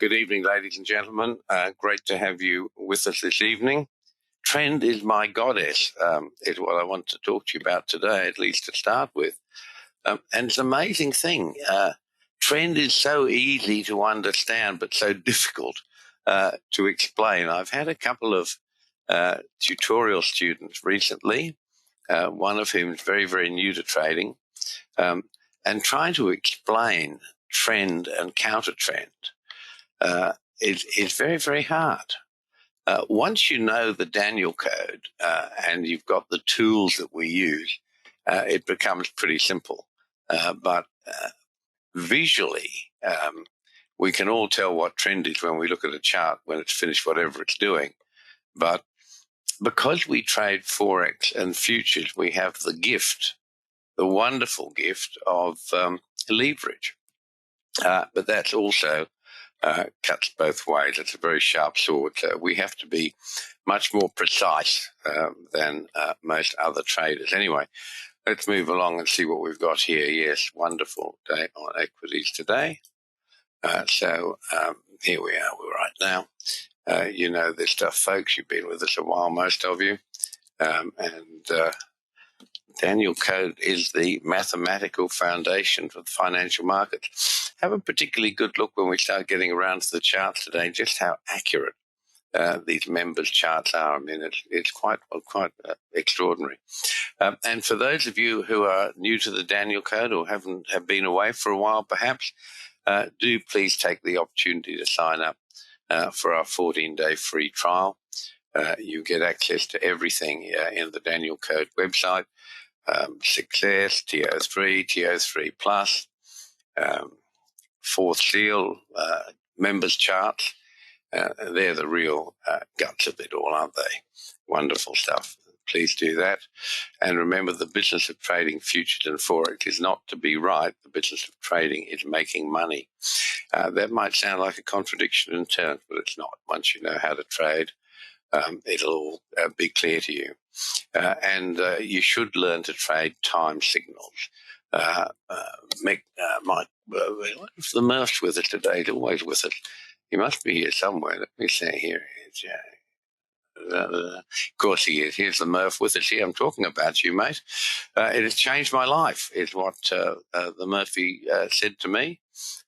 Good evening, ladies and gentlemen. Great to have you with us this evening. Trend is my goddess, is what I want to talk to you about today, at least to start with. And it's an amazing thing. Trend is so easy to understand, but so difficult to explain. I've had a couple of tutorial students recently, one of whom is very, very new to trading, and trying to explain trend and counter trend is very, very hard. Once you know the Danielcode and you've got the tools that we use, it becomes pretty simple. But visually, we can all tell what trend is when we look at a chart when it's finished whatever it's doing. But because we trade Forex and futures, we have the gift, the wonderful gift of leverage. But that's also cuts both ways. It's a very sharp sword. We have to be much more precise than most other traders. Anyway, let's move along and see what we've got here. Yes, wonderful day on equities today. So here we are right now. You know this stuff, folks. You've been with us a while, most of you. And Danielcode is the mathematical foundation for the financial markets. Have a particularly good look when we start getting around to the charts today, just how accurate these members' charts are. I mean, it's quite extraordinary. And for those of you who are new to the Danielcode or have been away for a while, perhaps, do please take the opportunity to sign up for our 14-day free trial. You get access to everything in the Danielcode website. Success, TO3, TO3 Plus, Fourth Seal, members charts. They're the real guts of it all, aren't they? Wonderful stuff. Please do that. And remember, the business of trading futures and Forex is not to be right. The business of trading is making money. That might sound like a contradiction in terms, but it's not. Once you know how to trade, it'll all be clear to you. And you should learn to trade time signals. Mike, if the Murph's with us today, he's always with us. He must be here somewhere. Let me see here. Of course he is. Here's the Murph with us here. I'm talking about you, mate. It has changed my life, is what the Murphy said to me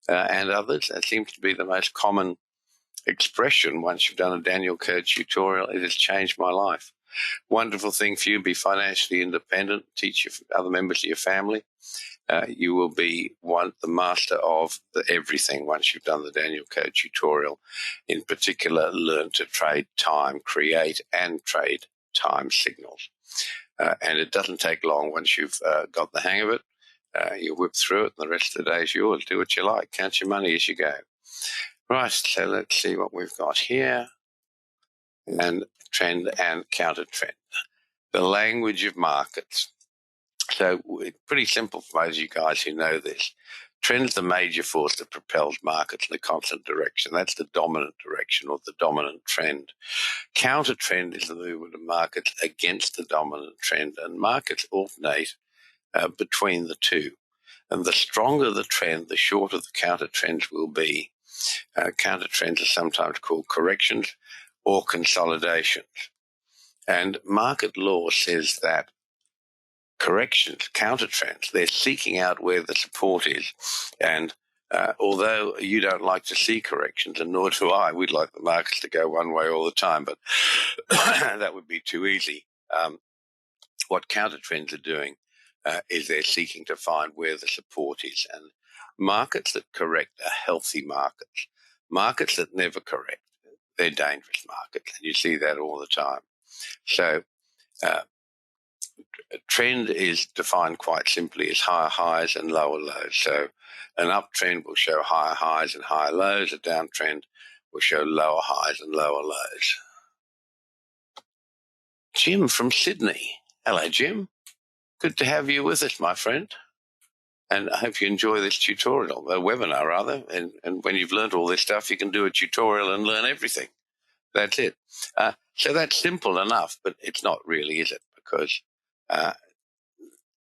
and others. It seems to be the most common expression once you've done a Danielcode tutorial. It has changed my life. Wonderful thing for you. Be financially independent. Teach your other members of your family. You will be the master of everything once you've done the Danielcode tutorial. In particular, learn to trade time, create and trade time signals. And it doesn't take long once you've got the hang of it. You whip through it and the rest of the day is yours. Do what you like. Count your money as you go. Right, so let's see what we've got here. And trend and counter trend. The language of markets. So it's pretty simple for those of you guys who know this. Trend's the major force that propels markets in a constant direction. That's the dominant direction or the dominant trend. Counter trend is the movement of markets against the dominant trend, and markets alternate between the two. And the stronger the trend, the shorter the counter trends will be. Counter trends are sometimes called corrections or consolidations. And market law says that corrections, counter trends, they're seeking out where the support is. And although you don't like to see corrections, and nor do I, we'd like the markets to go one way all the time, but that would be too easy. What counter trends are doing is they're seeking to find where the support is. And markets that correct are healthy markets. Markets that never correct, they're dangerous markets. And you see that all the time. So a trend is defined quite simply as higher highs and lower lows. So an uptrend will show higher highs and higher lows. A downtrend will show lower highs and lower lows. Jim from Sydney. Hello, Jim. Good to have you with us, my friend. And I hope you enjoy this tutorial, a webinar rather. And when you've learned all this stuff, you can do a tutorial and learn everything. That's it. So that's simple enough, but it's not really, is it? Because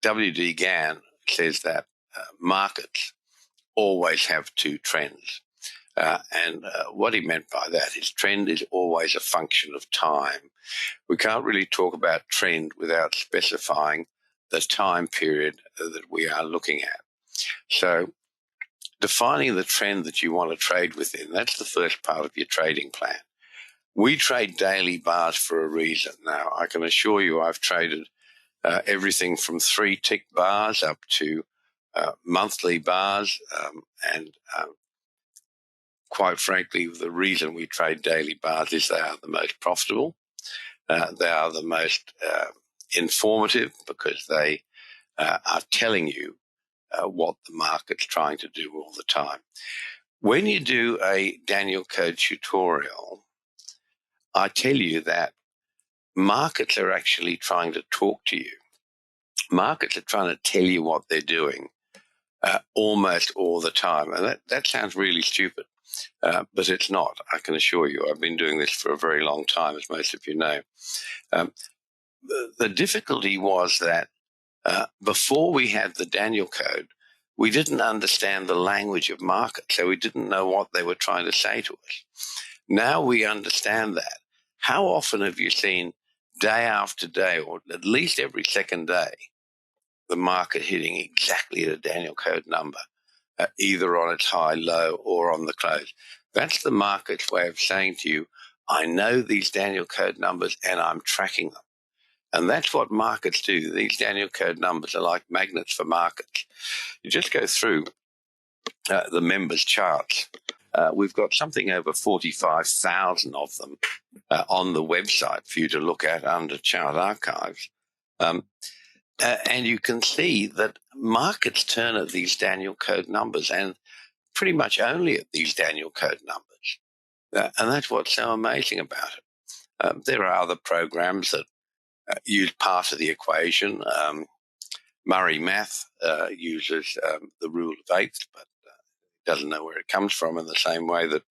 W.D. Gann says that markets always have two trends. And what he meant by that is trend is always a function of time. We can't really talk about trend without specifying the time period that we are looking at. So defining the trend that you want to trade within, that's the first part of your trading plan. We trade daily bars for a reason. Now, I can assure you I've traded everything from 3 tick bars up to monthly bars, and quite frankly, the reason we trade daily bars is they are the most profitable. They are the most informative because they are telling you what the market's trying to do all the time. When you do a Danielcode tutorial, I tell you that markets are actually trying to talk to you. Markets are trying to tell you what they're doing almost all the time. And that sounds really stupid, but it's not, I can assure you. I've been doing this for a very long time, as most of you know. The difficulty was that before we had the Danielcode, we didn't understand the language of markets, so we didn't know what they were trying to say to us. Now we understand that. How often have you seen day after day, or at least every second day, the market hitting exactly the Danielcode number, either on its high, low, or on the close? That's the market's way of saying to you, I know these Danielcode numbers and I'm tracking them. And that's what markets do. These Danielcode numbers are like magnets for markets. You just go through the members' charts. We've got something over 45,000 of them on the website for you to look at under Chart Archives. And you can see that markets turn at these Danielcode numbers, and pretty much only at these Danielcode numbers. And that's what's so amazing about it. There are other programs that use part of the equation. Murray Math uses the rule of eighths, but doesn't know where it comes from, in the same way that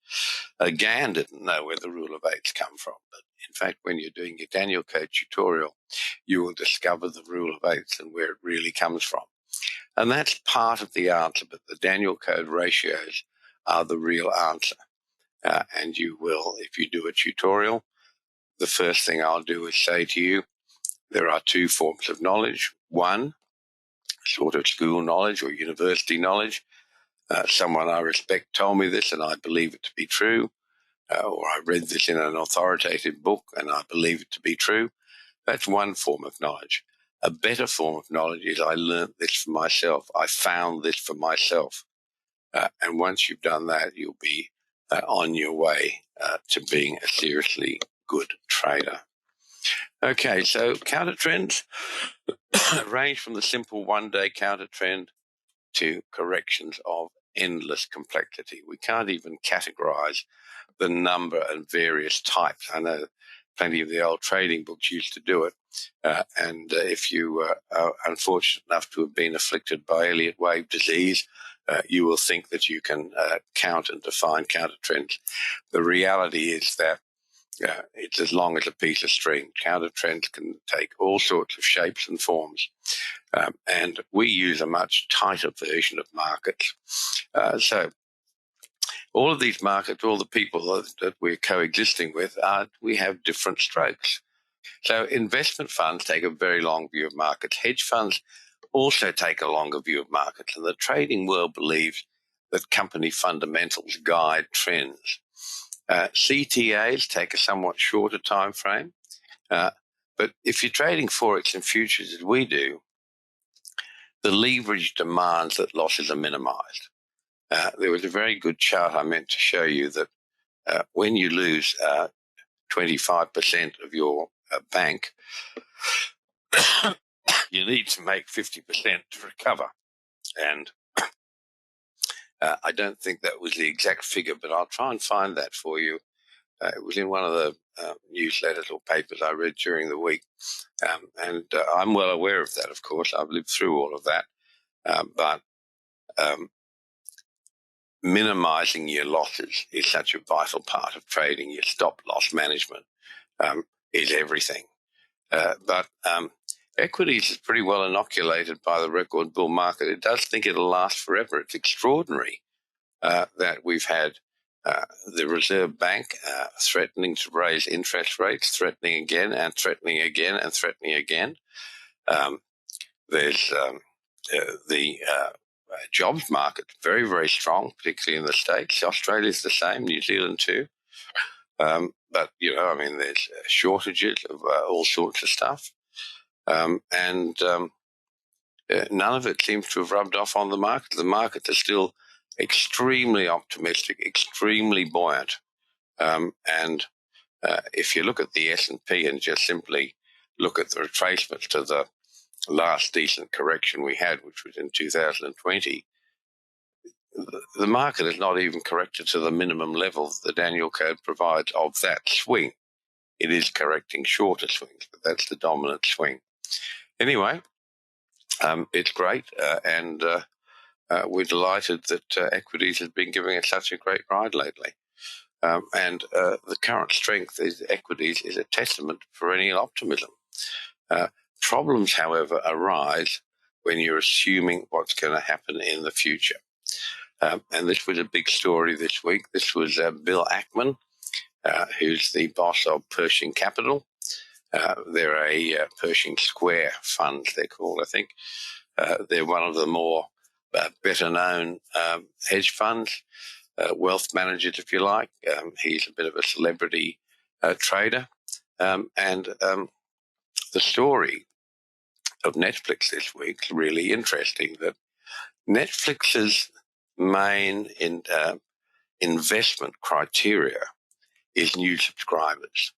Gann didn't know where the rule of eighths come from. But in fact, when you're doing your Danielcode tutorial, you will discover the rule of eighths and where it really comes from. And that's part of the answer, but the Danielcode ratios are the real answer. And you will, if you do a tutorial, the first thing I'll do is say to you, there are 2 forms of knowledge. One, sort of school knowledge or university knowledge. Someone I respect told me this and I believe it to be true, or I read this in an authoritative book and I believe it to be true. That's one form of knowledge. A better form of knowledge is I learned this for myself. I found this for myself. And once you've done that, you'll be on your way to being a seriously good trader. Okay, so counter trends range from the simple one-day counter trend to corrections of endless complexity. We can't even categorize the number and various types. I know plenty of the old trading books used to do it. And if you are unfortunate enough to have been afflicted by Elliott wave disease, you will think that you can count and define counter trends. The reality is that it's as long as a piece of string. Counter trends can take all sorts of shapes and forms. And we use a much tighter version of markets. So all of these markets, all the people that we're coexisting with, we have different strokes. So investment funds take a very long view of markets. Hedge funds also take a longer view of markets. And the trading world believes that company fundamentals guide trends. CTAs take a somewhat shorter time frame. But if you're trading Forex and futures as we do, the leverage demands that losses are minimized. There was a very good chart I meant to show you that when you lose 25% of your bank, you need to make 50% to recover. And I don't think that was the exact figure, but I'll try and find that for you. It was in one of the newsletters or papers I read during the week. And I'm well aware of that, of course. I've lived through all of that. But minimizing your losses is such a vital part of trading. Your stop loss management is everything. But equities is pretty well inoculated by the record bull market. It does think it'll last forever. It's extraordinary that we've had The Reserve Bank threatening to raise interest rates, threatening again and threatening again and threatening again. There's the jobs market, very, very strong, particularly in the States. Australia's the same, New Zealand too. But, there's shortages of all sorts of stuff. And none of it seems to have rubbed off on the market. The markets are still extremely optimistic, extremely buoyant. And if you look at the S&P and just simply look at the retracements to the last decent correction we had, which was in 2020, the market has not even corrected to the minimum level the Danielcode provides of that swing. It is correcting shorter swings, but that's the dominant swing. Anyway, it's great, and we're delighted that equities has been giving us such a great ride lately. And the current strength of equities is a testament to perennial optimism. Problems, however, arise when you're assuming what's going to happen in the future. And this was a big story this week. This was Bill Ackman, who's the boss of Pershing Capital. They're a Pershing Square fund, they're called, I think. They're one of the more better-known hedge funds, wealth managers, if you like. He's a bit of a celebrity trader. And the story of Netflix this week is really interesting, that Netflix's main investment criteria is new subscribers.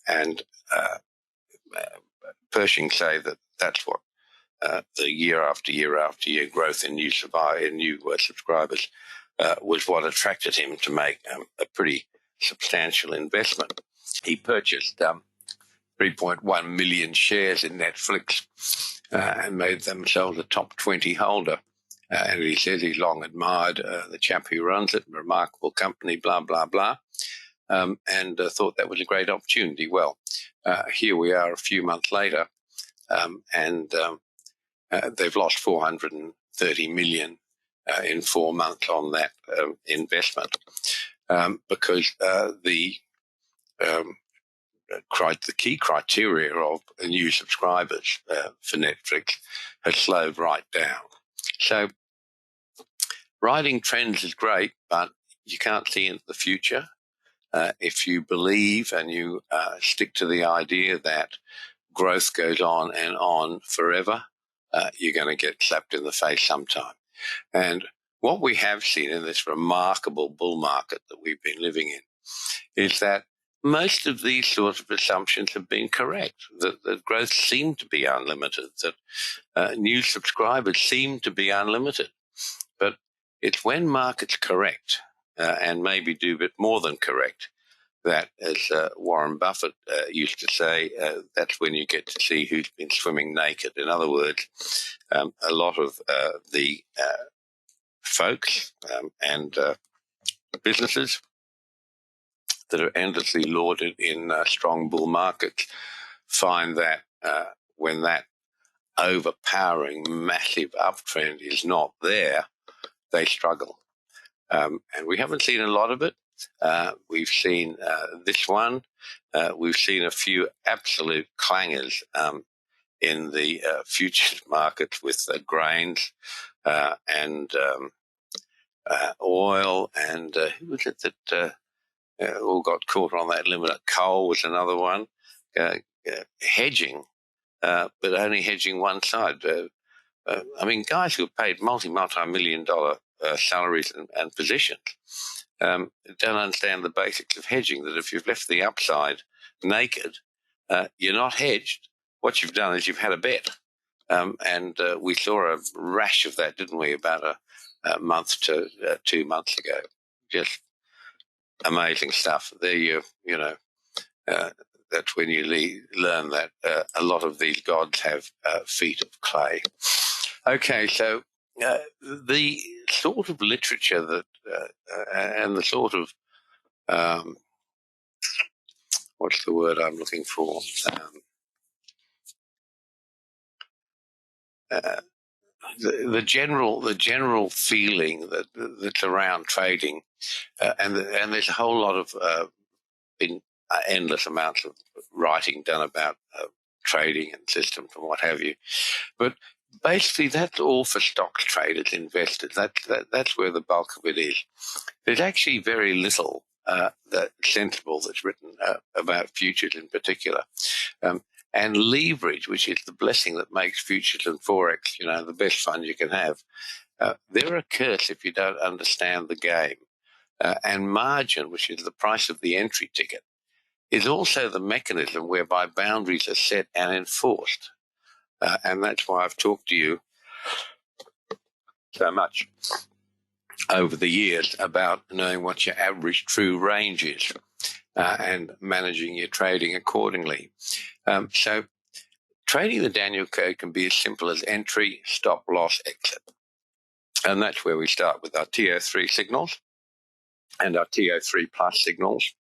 And Pershing say that that's what the year after year after year growth in new subscribers was what attracted him to make a pretty substantial investment. He purchased 3.1 million shares in Netflix and made themselves a top 20 holder. And he says he's long admired the chap who runs it, remarkable company, blah, blah, blah, and thought that was a great opportunity. Well, here we are a few months later, and they've lost $430 million in 4 months on that investment because the key criteria of new subscribers for Netflix has slowed right down. So riding trends is great, but you can't see into the future. If you believe and you stick to the idea that growth goes on and on forever, you're going to get slapped in the face sometime. And what we have seen in this remarkable bull market that we've been living in is that most of these sorts of assumptions have been correct, that growth seemed to be unlimited, that new subscribers seem to be unlimited. But it's when markets correct and maybe do a bit more than correct that, as Warren Buffett used to say, that's when you get to see who's been swimming naked. In other words, a lot of the folks and businesses that are endlessly lauded in strong bull markets find that when that overpowering massive uptrend is not there, they struggle. And we haven't seen a lot of it. We've seen this one. We've seen a few absolute clangers in the futures markets with grains and oil, and who was it that all got caught on that limit? Coal was another one. Hedging, but only hedging one side. Guys who are paid multi-million-dollar salaries and positions don't understand the basics of hedging, that if you've left the upside naked, you're not hedged. What you've done is you've had a bet. And we saw a rash of that, didn't we, about a month to 2 months ago. Just amazing stuff. There that's when you learn that a lot of these gods have feet of clay. Okay, so the sort of literature that and the sort of what's the word I'm looking for? the general feeling that's around trading, and there's a whole lot of been endless amounts of writing done about trading and systems and what have you. But basically, that's all for stocks traders, investors. That's where the bulk of it is. There's actually very little that sensible that's written about futures in particular. And leverage, which is the blessing that makes futures and Forex, the best fun you can have. They're a curse if you don't understand the game. And margin, which is the price of the entry ticket, is also the mechanism whereby boundaries are set and enforced. And that's why I've talked to you so much over the years about knowing what your average true range is and managing your trading accordingly. So trading the Danielcode can be as simple as entry, stop, loss, exit. And that's where we start with our TO3 signals and our TO3 plus signals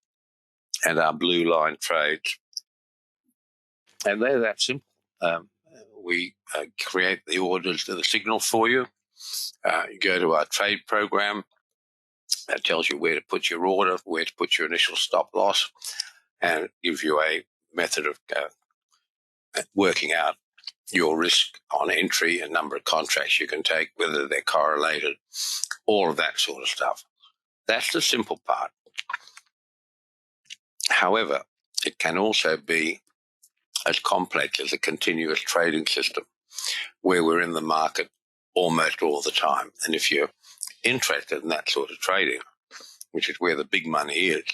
and our blue line trades. And they're that simple. We create the orders to the signal for you. You go to our trade program. That tells you where to put your order, where to put your initial stop loss, and gives you a method of working out your risk on entry and number of contracts you can take, whether they're correlated, all of that sort of stuff. That's the simple part. However, it can also be as complex as a continuous trading system where we're in the market almost all the time. And if you're interested in that sort of trading, which is where the big money is,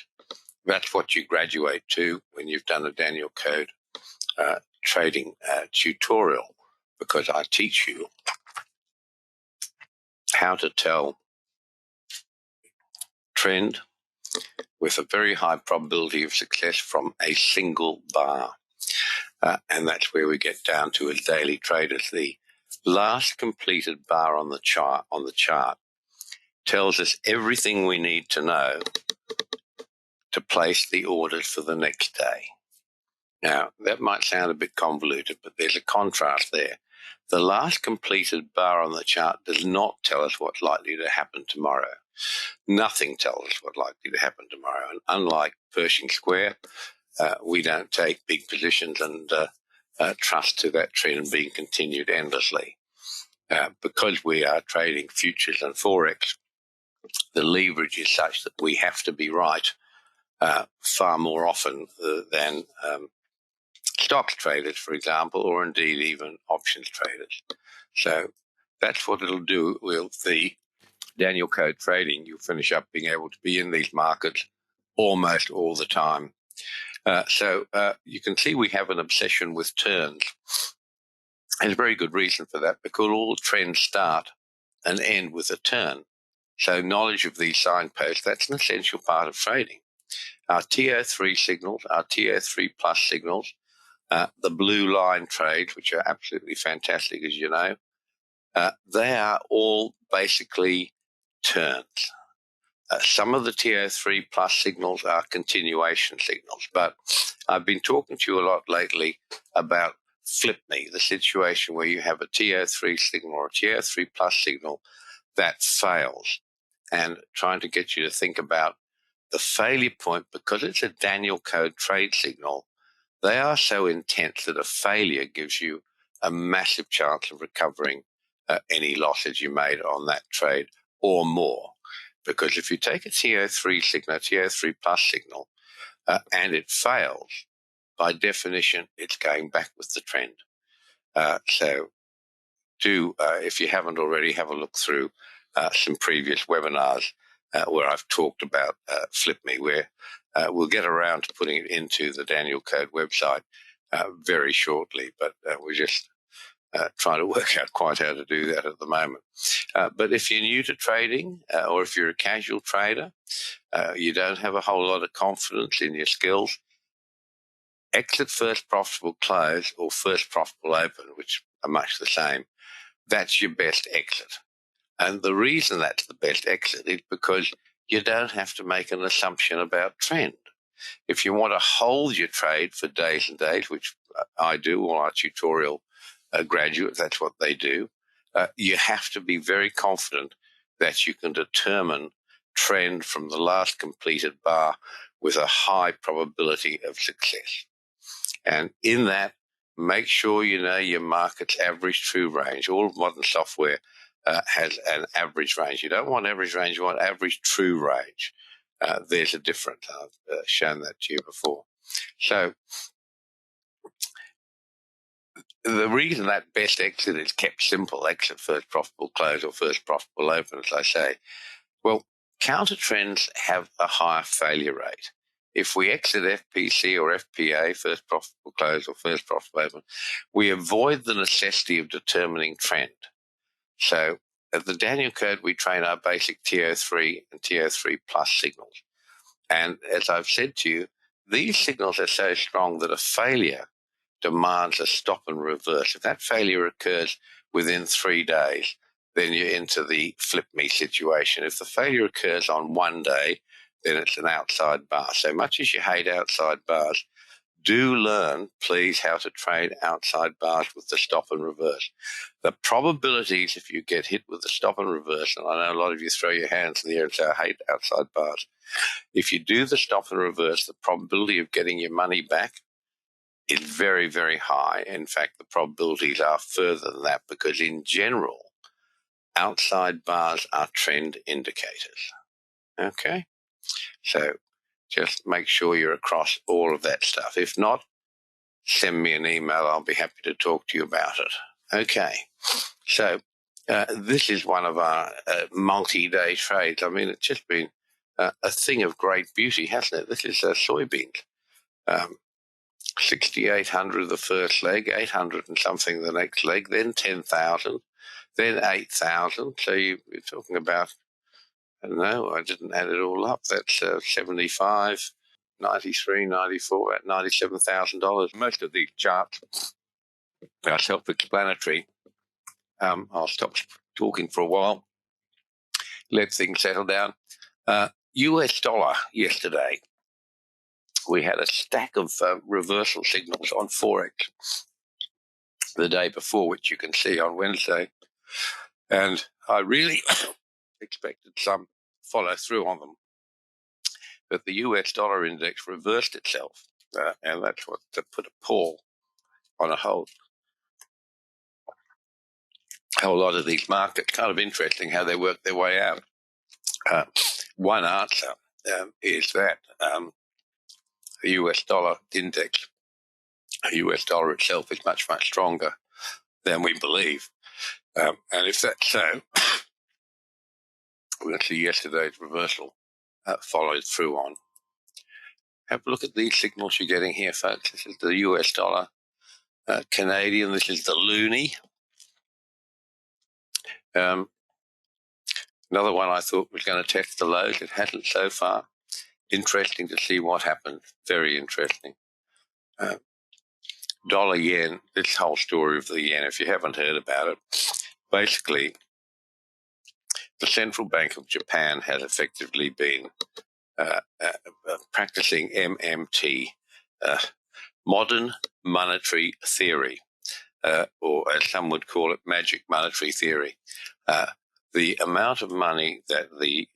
that's what you graduate to when you've done a Danielcode trading tutorial, because I teach you how to tell trend with a very high probability of success from a single bar. And that's where we get down to as daily traders. The last completed bar on the chart tells us everything we need to know to place the orders for the next day. Now, that might sound a bit convoluted, but there's a contrast there. The last completed bar on the chart does not tell us what's likely to happen tomorrow. Nothing tells us what's likely to happen tomorrow. And unlike Pershing Square, we don't take big positions and trust to that trend being continued endlessly. Because we are trading futures and Forex, the leverage is such that we have to be right far more often than stocks traders, for example, or indeed even options traders. So that's what it'll do with the Danielcode trading. You'll finish up being able to be in these markets almost all the time. So you can see we have an obsession with turns. There's a very good reason for that, because all trends start and end with a turn. So knowledge of these signposts, that's an essential part of trading. Our TO3 signals, our TO3 plus signals, the blue line trades, which are absolutely fantastic, as you know, they are all basically turns. Some of the TO3 plus signals are continuation signals, but I've been talking to you a lot lately about flip me, the situation where you have a TO3 signal or a TO3 plus signal that fails, and trying to get you to think about the failure point. Because it's a Danielcode trade signal, they are so intense that a failure gives you a massive chance of recovering any losses you made on that trade or more. Because if you take a TO3 signal, a TO3 plus signal, and it fails, by definition, it's going back with the trend. So do, if you haven't already, have a look through some previous webinars where I've talked about Flip Me, where we'll get around to putting it into the Danielcode website very shortly, but we're just trying to work out quite how to do that at the moment. But if you're new to trading, or if you're a casual trader, you don't have a whole lot of confidence in your skills, exit first profitable close or first profitable open, which are much the same. That's your best exit. And the reason that's the best exit is because you don't have to make an assumption about trend. If you want to hold your trade for days and days, which I do, all our tutorial graduates, that's what they do, you have to be very confident that you can determine trend from the last completed bar with a high probability of success. And in that, make sure you know your market's average true range. All of modern software has an average range. You don't want average range, you want average true range. There's a difference. I've shown that to you before. So the reason that best exit is kept simple, exit first profitable close or first profitable open, as I say, well, counter trends have a higher failure rate. If we exit FPC or FPA, first profitable close or first profitable open, we avoid the necessity of determining trend. So at the Danielcode, we train our basic TO3 and TO3 plus signals. And as I've said to you, these signals are so strong that a failure demands a stop and reverse. If that failure occurs within 3 days, then you're into the flip me situation. If the failure occurs on 1 day, then it's an outside bar. So much as you hate outside bars, do learn, please, how to trade outside bars with the stop and reverse. The probabilities, if you get hit with the stop and reverse, and I know a lot of you throw your hands in the air and say, I hate outside bars. If you do the stop and reverse, the probability of getting your money back is very, very high. In fact, the probabilities are further than that because in general, outside bars are trend indicators. Okay? So just make sure you're across all of that stuff. If not, send me an email. I'll be happy to talk to you about it. Okay. So this is one of our multi-day trades. I mean, it's just been a thing of great beauty, hasn't it? This is soybeans. 6,800 the first leg, 800 and something the next leg, then 10,000, then 8,000. So you're talking about, I don't know, I didn't add it all up. That's 75, 93, 94, at $97,000. Most of these charts are self-explanatory. I'll stop talking for a while, let things settle down. US dollar yesterday. We had a stack of reversal signals on Forex the day before, which you can see on Wednesday. And I really expected some follow through on them. But the US dollar index reversed itself. And that's what put a pall on a whole lot of these markets. Kind of interesting how they work their way out. One answer is that the US dollar index, the US dollar itself is much, much stronger than we believe. And if that's so, we see yesterday's reversal followed through on. Have a look at these signals you're getting here, folks. This is the US dollar Canadian. This is the loonie. Another one I thought was going to test the lows. It hasn't so far. Interesting to see what happens. Very interesting. Dollar yen, this whole story of the yen, if you haven't heard about it, basically the Central Bank of Japan has effectively been practicing MMT, modern monetary theory, or as some would call it, magic monetary theory. The amount of money that the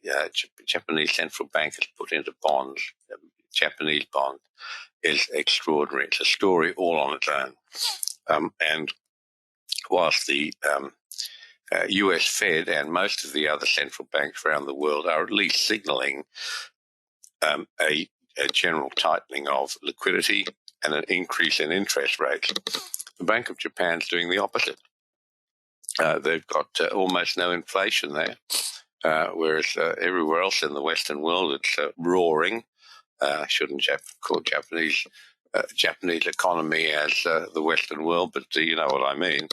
Japanese Central Bank has put into bonds, Japanese bonds, is extraordinary. It's a story all on its own. And whilst the US Fed and most of the other central banks around the world are at least signaling a general tightening of liquidity and an increase in interest rates, the Bank of Japan is doing the opposite. They've got almost no inflation there, whereas everywhere else in the Western world it's roaring. Shouldn't call Japanese economy as the Western world, but you know what I mean.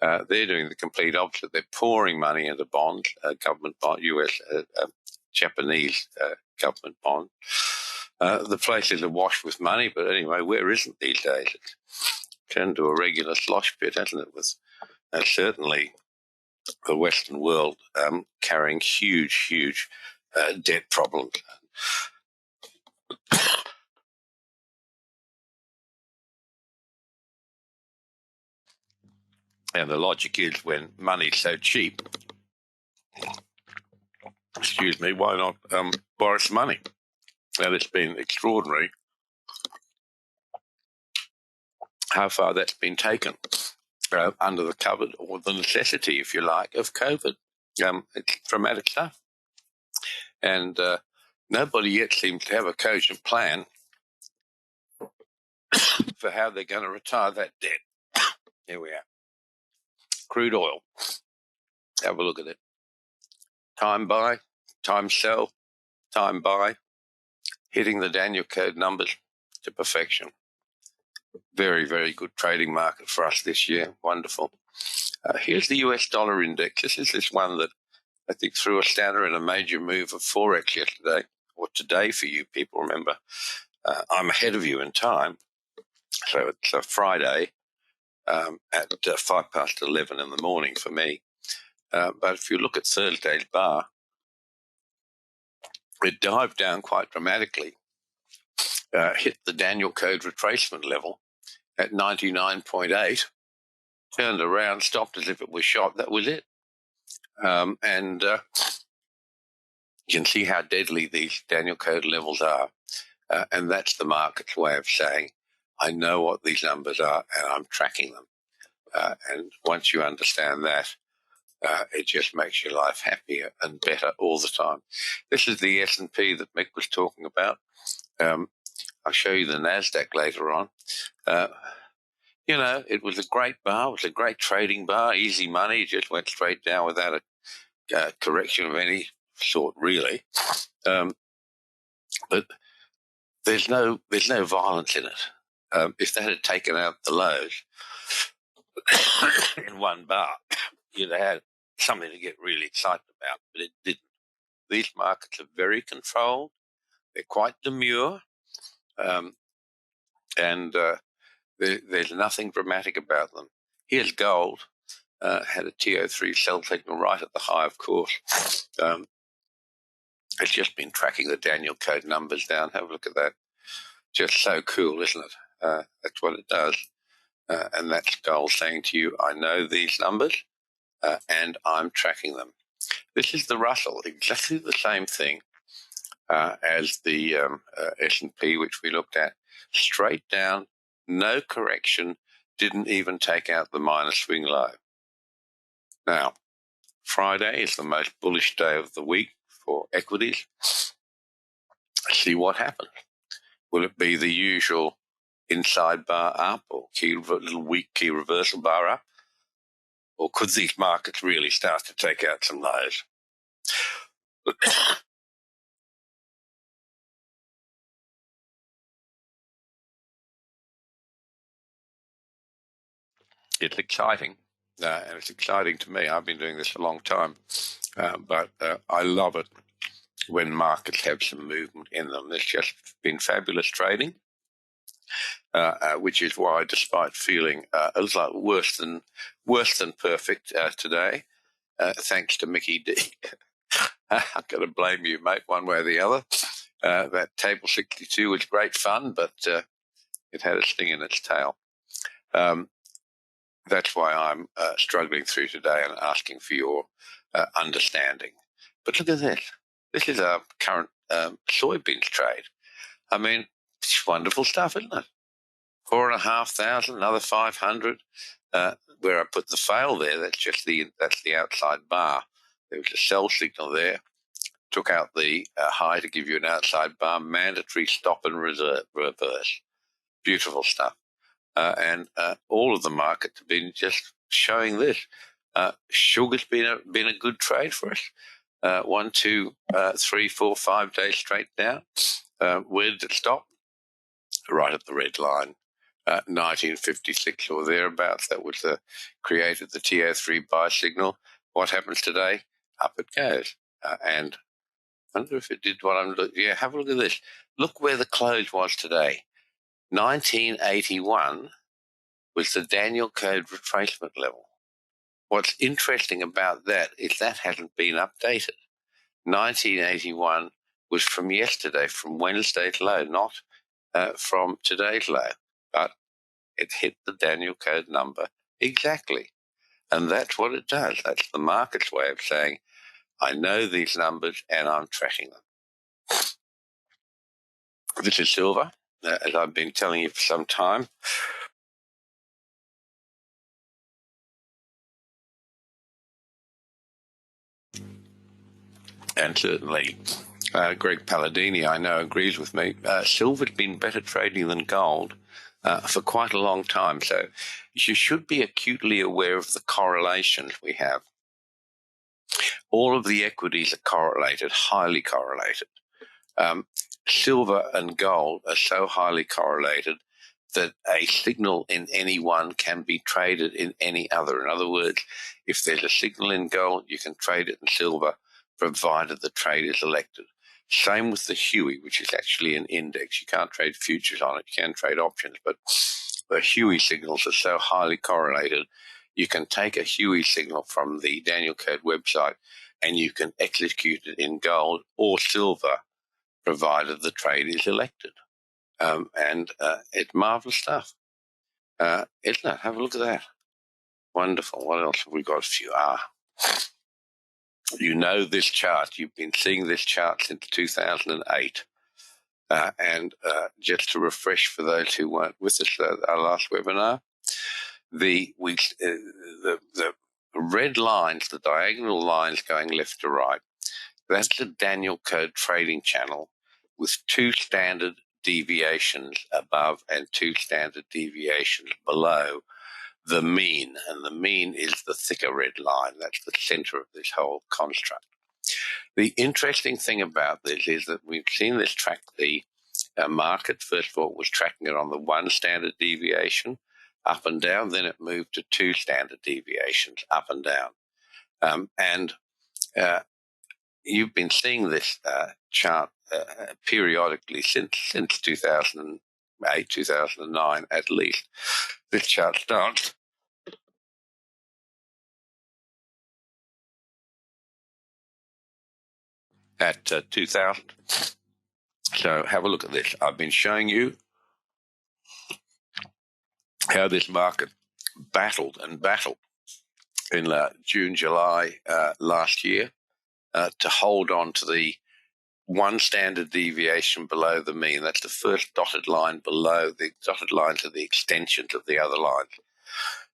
They're doing the complete opposite. They're pouring money into bonds, government bond, US, Japanese government bond. The place is awash with money, but anyway, where isn't these days? It's turned to a regular slosh pit, hasn't it? With certainly the Western world carrying huge debt problems. And the logic is when money's so cheap, why not borrow some money? Now, it's been extraordinary how far that's been taken under the cupboard, or the necessity, if you like, of COVID. It's dramatic stuff. And nobody yet seems to have a cogent plan for how they're going to retire that debt. Here we are. Crude oil. Have a look at it. Time buy, time sell, time buy, hitting the Danielcode numbers to perfection. Very, very good trading market for us this year. Wonderful. Here's the US dollar index. This is this one that I think threw us down in a major move of Forex yesterday, or today for you people. Remember, I'm ahead of you in time. So it's a Friday at 11:05 in the morning for me. But if you look at Thursday's bar, it dived down quite dramatically, hit the Danielcode retracement level at 99.8, turned around, stopped as if it was shot. That was it. And you can see how deadly these Danielcode levels are. And that's the market's way of saying, I know what these numbers are and I'm tracking them. And once you understand that, it just makes your life happier and better all the time. This is the S&P that Mick was talking about. I'll show you the NASDAQ later on. It was a great bar. It was a great trading bar, easy money. It just went straight down without a correction of any sort, really. But there's no violence in it. If they had taken out the lows in one bar, you'd have had something to get really excited about, but it didn't. These markets are very controlled. They're quite demure, and there's nothing dramatic about them. Here's gold. Had a TO3 sell signal right at the high, of course. It's just been tracking the Danielcode numbers down. Have a look at that. Just so cool, isn't it? That's what it does. And that's gold saying to you, I know these numbers and I'm tracking them. This is the Russell, exactly the same thing as the S&P, which we looked at. Straight down, no correction, didn't even take out the minor swing low. Now, Friday is the most bullish day of the week for equities. See what happens. Will it be the usual inside bar up or little weak key reversal bar up? Or could these markets really start to take out some lows? It's exciting, and it's exciting to me. I've been doing this a long time, but I love it when markets have some movement in them. It's just been fabulous trading, which is why, despite feeling a little worse than perfect today, thanks to Mickey D, I've got to blame you, mate, one way or the other. That table 62 was great fun, but it had a sting in its tail. That's why I'm struggling through today and asking for your understanding. But look at this. This is our current soybeans trade. I mean, it's wonderful stuff, isn't it? 4,500, another 500. Where I put the fail there, that's the outside bar. There was a sell signal there. Took out the high to give you an outside bar. Mandatory stop and reverse. Beautiful stuff. And all of the markets have been just showing this. Sugar's been a good trade for us. 1, 2, 3, 4, 5 days straight down. Where did it stop? Right at the red line, 1956 or thereabouts. That was created the TO3 buy signal. What happens today? Up it goes. And I wonder if it did what I'm looking. Yeah, have a look at this. Look where the close was today. 1981 was the Danielcode retracement level. What's interesting about that is that hasn't been updated. 1981 was from yesterday, from Wednesday's low, not from today's low. But it hit the Danielcode number exactly. And that's what it does. That's the market's way of saying, I know these numbers and I'm tracking them. This is silver, as I've been telling you for some time. And certainly Greg Palladini, I know, agrees with me. Silver's been better trading than gold for quite a long time. So you should be acutely aware of the correlations we have. All of the equities are correlated, highly correlated. Silver and gold are so highly correlated that a signal in any one can be traded in any other. In other words, if there's a signal in gold, you can trade it in silver, provided the trade is elected. Same with the Huey, which is actually an index. You can't trade futures on it. You can trade options, but the Huey signals are so highly correlated, you can take a Huey signal from the Danielcode website and you can execute it in gold or silver, provided the trade is elected. And it's marvelous stuff. Isn't it? Have a look at that. Wonderful. What else have we got for you? You know this chart. You've been seeing this chart since 2008. And just to refresh for those who weren't with us at our last webinar, the red lines, the diagonal lines going left to right, that's the Danielcode trading channel with 2 standard deviations above and 2 standard deviations below the mean. And the mean is the thicker red line. That's the center of this whole construct. The interesting thing about this is that we've seen this track the market. First of all, it was tracking it on the 1 standard deviation up and down. Then it moved to 2 standard deviations up and down. And you've been seeing this chart periodically since 2008, 2009 at least. This chart starts at 2000. So have a look at this. I've been showing you how this market battled in June, July last year to hold on to the 1 standard deviation below the mean. That's the first dotted line below. The dotted lines are the extensions of the other lines.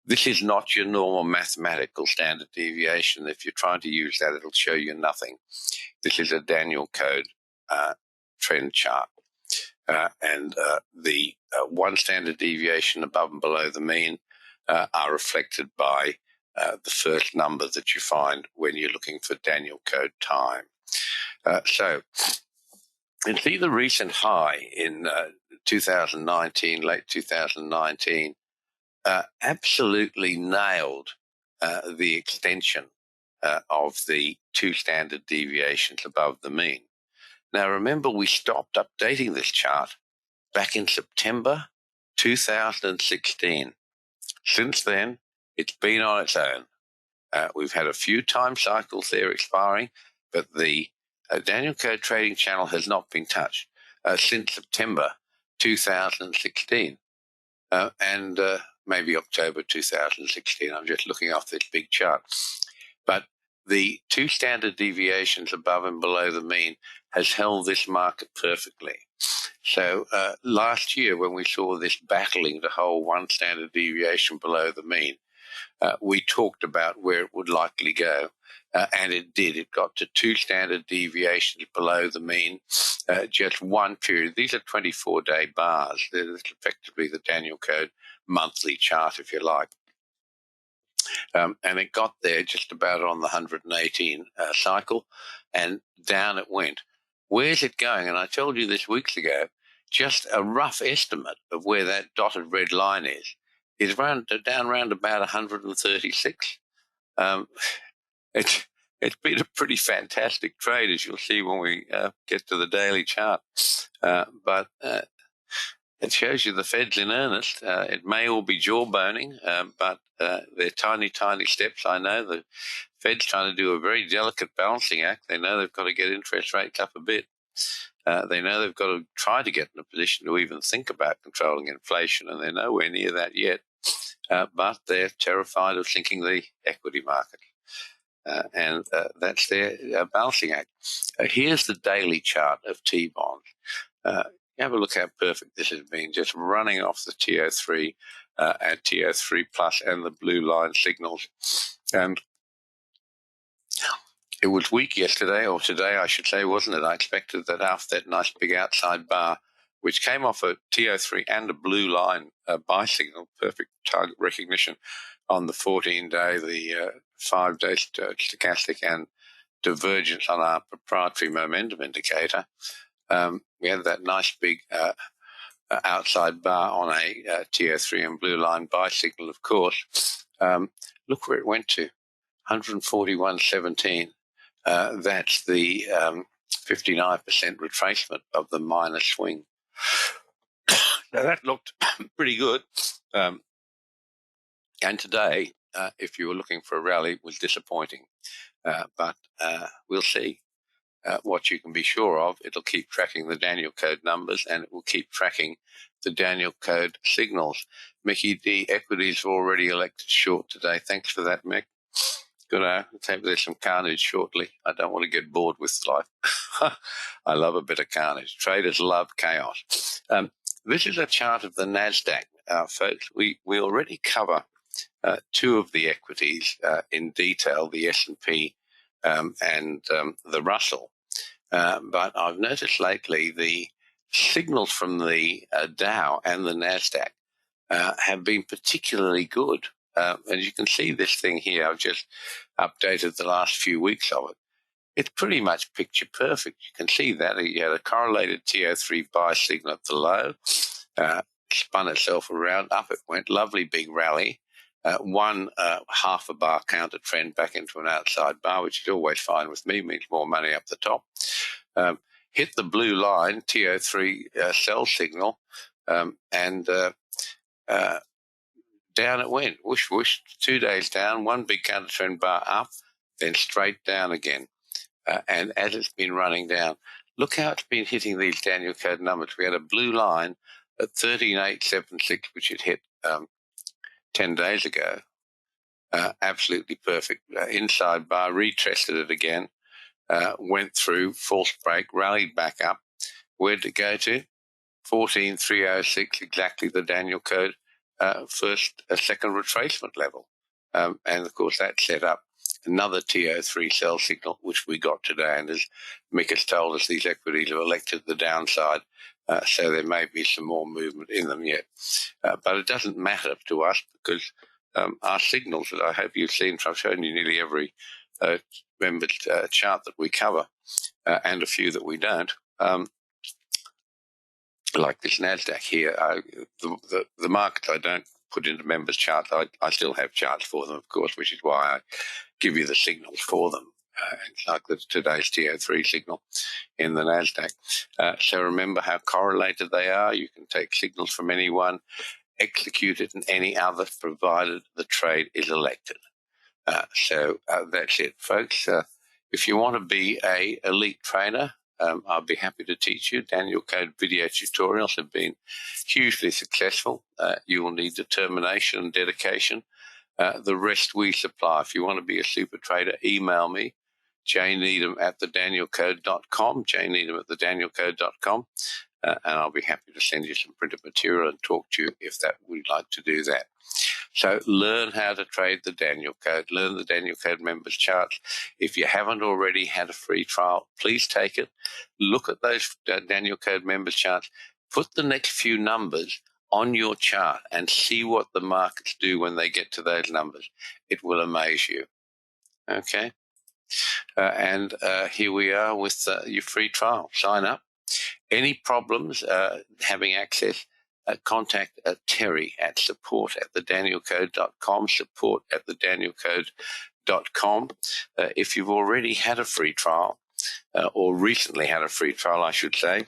This is not your normal mathematical standard deviation. If you're trying to use that, it'll show you nothing. This is a Danielcode trend chart. And the 1 standard deviation above and below the mean are reflected by the first number that you find when you're looking for Danielcode time. So you see the recent high in 2019, late 2019, absolutely nailed the extension of the 2 standard deviations above the mean. Now, remember, we stopped updating this chart back in September 2016. Since then, it's been on its own. We've had a few time cycles there expiring, but the Danielcode trading channel has not been touched since September 2016 and maybe October 2016. I'm just looking off this big chart. But the 2 standard deviations above and below the mean has held this market perfectly. So last year, when we saw this battling to hold 1 standard deviation below the mean, we talked about where it would likely go, and it did. It got to 2 standard deviations below the mean, just one period. These are 24-day bars. They're effectively the Danielcode monthly chart, if you like. And it got there just about on the 118 cycle, and down it went. Where's it going? And I told you this weeks ago, just a rough estimate of where that dotted red line is down around about 136. It's been a pretty fantastic trade, as you'll see when we get to the daily chart. But it shows you the Fed's in earnest. It may all be jawboning, but they're tiny, tiny steps. I know the Fed's trying to do a very delicate balancing act. They know they've got to get interest rates up a bit. They know they've got to try to get in a position to even think about controlling inflation, and they're nowhere near that yet. but they're terrified of sinking the equity market. And that's their balancing act. Here's the daily chart of T-bonds. Have a look how perfect this has been, just running off the TO3 and TO3 plus and the blue line signals. And it was weak yesterday, or today I should say, wasn't it? I expected that after that nice big outside bar, which came off a TO3 and a blue line buy signal, perfect target recognition on the 14-day, the 5-day stochastic and divergence on our proprietary momentum indicator. We had that nice big outside bar on a TO3 and blue line buy signal, of course. Look where it went to, 141.17. That's the 59% retracement of the minor swing. Now that looked pretty good. And today, if you were looking for a rally, was disappointing. But we'll see. What you can be sure of, it'll keep tracking the Danielcode numbers and it will keep tracking the Danielcode signals. Mickey D, equities have already elected short today. Thanks for that, Mick. Good. Hope there's some carnage shortly. I don't want to get bored with life. I love a bit of carnage. Traders love chaos. This is a chart of the NASDAQ, folks. We already cover two of the equities in detail, the S&P and the Russell. But I've noticed lately the signals from the Dow and the NASDAQ have been particularly good. And you can see this thing here. I've just updated the last few weeks of it. It's pretty much picture perfect. You can see that you had a correlated TO3 buy signal at the low, spun itself around, up it went, lovely big rally. One half a bar counter trend back into an outside bar, which is always fine with me, means more money up the top. Hit the blue line, TO3 sell signal, and down it went, whoosh, whoosh, 2 days down, one big counter trend bar up, then straight down again. And as it's been running down, look how it's been hitting these Danielcode numbers. We had a blue line at 13.876, which it hit 10 days ago. Absolutely perfect. Inside bar, retested it again, went through, false break, rallied back up. Where'd it go to? 14.306, exactly the Danielcode second retracement level. And of course, that set up another TO3 sell signal, which we got today. And as Mick has told us, these equities have elected the downside. So there may be some more movement in them yet. But it doesn't matter to us because our signals that I hope you've seen, I've shown you nearly every member chart that we cover and a few that we don't. Like this NASDAQ here, the markets I don't put into members' charts. I still have charts for them, of course, which is why I give you the signals for them. It's like today's TO3 signal in the NASDAQ. So remember how correlated they are. You can take signals from anyone, execute it in any other, provided the trade is elected. So that's it, folks. If you want to be an elite trader, I'll be happy to teach you. Danielcode video tutorials have been hugely successful. You will need determination and dedication. The rest we supply. If you want to be a super trader, email me, jneedham@thedanielcode.com, jneedham@thedanielcode.com, and I'll be happy to send you some printed material and talk to you if that would like to do that. So learn how to trade the Danielcode. Learn the Danielcode members charts. If you haven't already had a free trial, please take it. Look at those Danielcode members charts. Put the next few numbers on your chart and see what the markets do when they get to those numbers. It will amaze you. Okay? And here we are with your free trial. Sign up. Any problems having access, contact Terry at support@thedanielcode.com, support@thedanielcode.com. If you've already had a free trial, or recently had a free trial, I should say,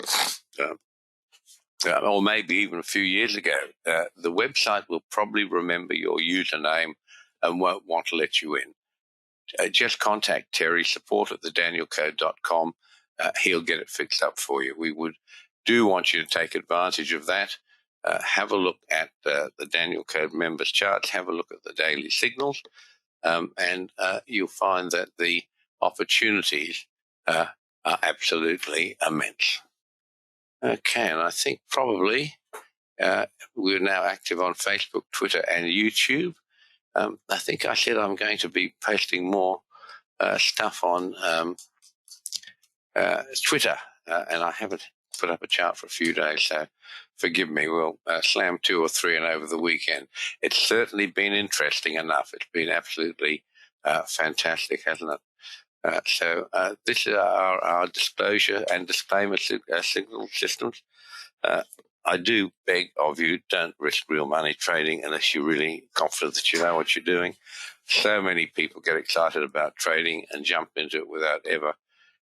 or maybe even a few years ago, the website will probably remember your username and won't want to let you in. Just contact Terry, support@thedanielcode.com. He'll get it fixed up for you. We do want you to take advantage of that. have a look at the Danielcode members charts, have a look at the daily signals, and you'll find that the opportunities are absolutely immense. Okay, and I think probably we're now active on Facebook, Twitter, and YouTube. I think I said I'm going to be posting more stuff on Twitter, and I haven't put up a chart for a few days, so forgive me. We'll slam 2 or 3 in over the weekend. It's certainly been interesting enough. It's been absolutely fantastic, hasn't it? So this is our disclosure and disclaimer signal systems. I do beg of you, don't risk real money trading unless you're really confident that you know what you're doing. So many people get excited about trading and jump into it without ever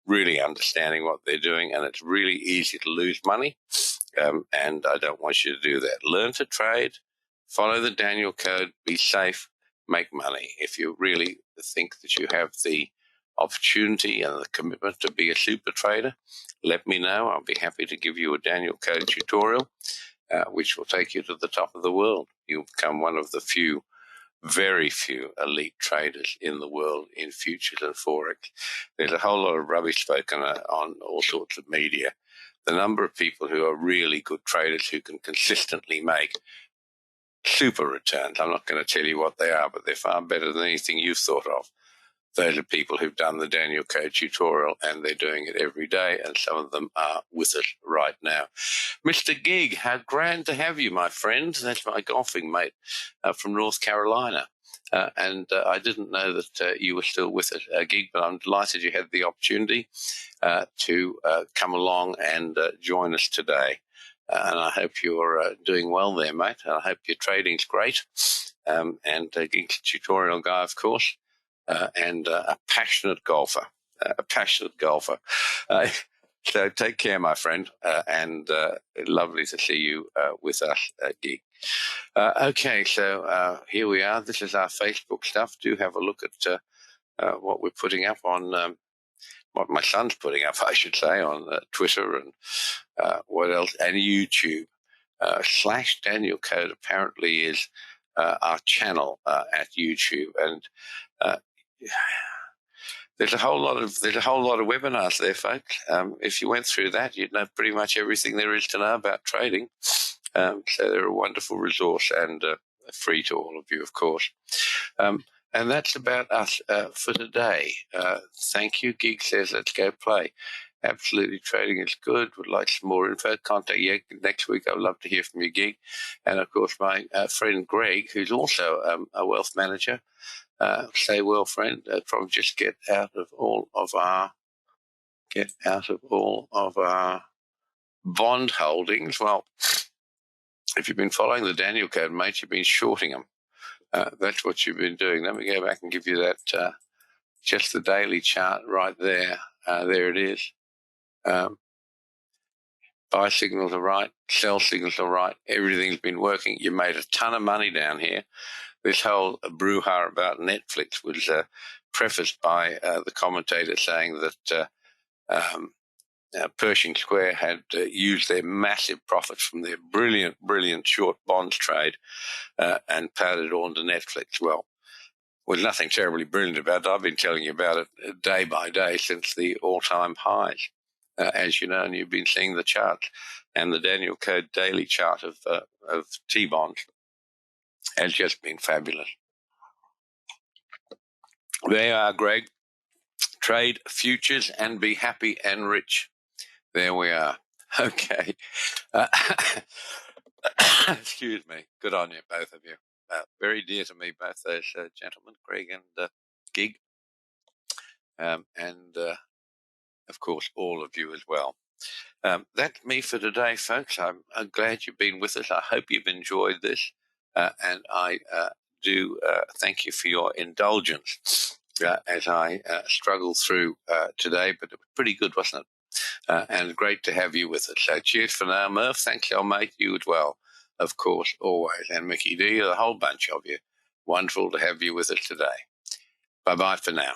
really understanding what they're doing, and it's really easy to lose money, and I don't want you to do that. Learn to trade, follow the Danielcode, be safe, make money. If you really think that you have the opportunity and the commitment to be a super trader, let me know. I'll be happy to give you a Danielcode tutorial, which will take you to the top of the world. You'll become one of the few, very few elite traders in the world in futures and forex. There's a whole lot of rubbish spoken on all sorts of media. The number of people who are really good traders who can consistently make super returns, I'm not going to tell you what they are, but they're far better than anything you've thought of. Those are people who've done the Danielcode tutorial, and they're doing it every day, and some of them are with us right now. Mr. Gig, how grand to have you, my friend. That's my golfing mate from North Carolina. And I didn't know that you were still with us, Gig, but I'm delighted you had the opportunity to come along and join us today. And I hope you're doing well there, mate. And I hope your trading's great. And Gig's a tutorial guy, of course. And a passionate golfer, So take care, my friend, and lovely to see you with us, Gig. Okay, so here we are. This is our Facebook stuff. Do have a look at what we're putting up on, what my son's putting up, I should say, on Twitter and what else, and YouTube. / Danielcode apparently is our channel at YouTube, and there's a whole lot of webinars there, folks. If you went through that, you'd know pretty much everything there is to know about trading. So they're a wonderful resource and free to all of you, of course. And that's about us for today. Thank you. Gig says, let's go play. Absolutely, trading is good. Would like some more info. Contact you next week. I'd love to hear from you, Gig. And, of course, my friend Greg, who's also a wealth manager. Stay well, friend. Probably just get out of all of our bond holdings. Well, if you've been following the Danielcode, mate, you've been shorting them. That's what you've been doing. Let me go back and give you that, just the daily chart right there. There it is. Buy signals are right. Sell signals are right. Everything's been working. You made a ton of money down here. This whole brouhaha about Netflix was prefaced by the commentator saying that Pershing Square had used their massive profits from their brilliant short bonds trade and paid it on to Netflix. Well, there's nothing terribly brilliant about it. I've been telling you about it day by day since the all-time highs, as you know, and you've been seeing the charts. And the Danielcode daily chart of T-bonds has just been fabulous. There you are, Greg. Trade futures and be happy and rich. There we are. Okay. Excuse me. Good on you, both of you. Very dear to me, both those gentlemen, Greg and Gig. And, of course, all of you as well. That's me for today, folks. I'm glad you've been with us. I hope you've enjoyed this. And I do thank you for your indulgence as I struggled through today. But it was pretty good, wasn't it? And great to have you with us. So cheers for now, Murph. Thanks, old mate. You as well, of course, always. And Mickey D, the whole bunch of you. Wonderful to have you with us today. Bye-bye for now.